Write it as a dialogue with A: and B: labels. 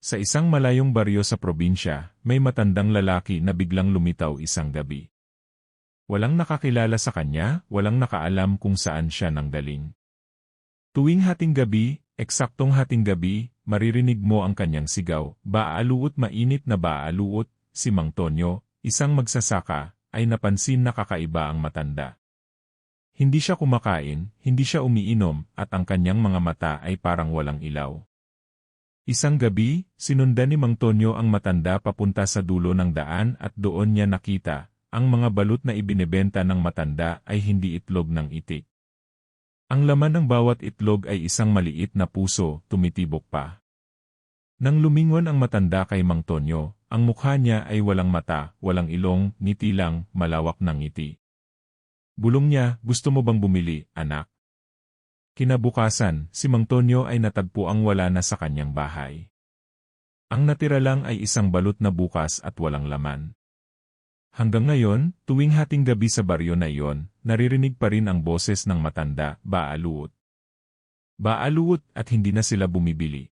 A: Sa isang malayong baryo sa probinsya, may matandang lalaki na biglang lumitaw isang gabi. Walang nakakilala sa kanya, walang nakaalam kung saan siya nanggaling. Tuwing hating gabi, eksaktong hating gabi, maririnig mo ang kanyang sigaw, "Baaluot, mainit na baaluot." Si Mang Tonyo, isang magsasaka, ay napansin na kakaiba ang matanda. Hindi siya kumakain, hindi siya umiinom, at ang kanyang mga mata ay parang walang ilaw. Isang gabi, sinundan ni Mang Tonyo ang matanda papunta sa dulo ng daan at doon niya nakita, ang mga balut na ibinebenta ng matanda ay hindi itlog ng itik. Ang laman ng bawat itlog ay isang maliit na puso, tumitibok pa. Nang lumingon ang matanda kay Mang Tonyo, ang mukha niya ay walang mata, walang ilong, ngiti lang, malawak na ngiti. Bulong niya, "Gusto mo bang bumili, anak?" Kinabukasan, si Mang Tonyo ay natagpuang wala na sa kanyang bahay. Ang natira lang ay isang balot na bukas at walang laman. Hanggang ngayon, tuwing hating gabi sa baryo na iyon, naririnig pa rin ang boses ng matanda, "Baaluot. Baaluot," at hindi na sila bumibili.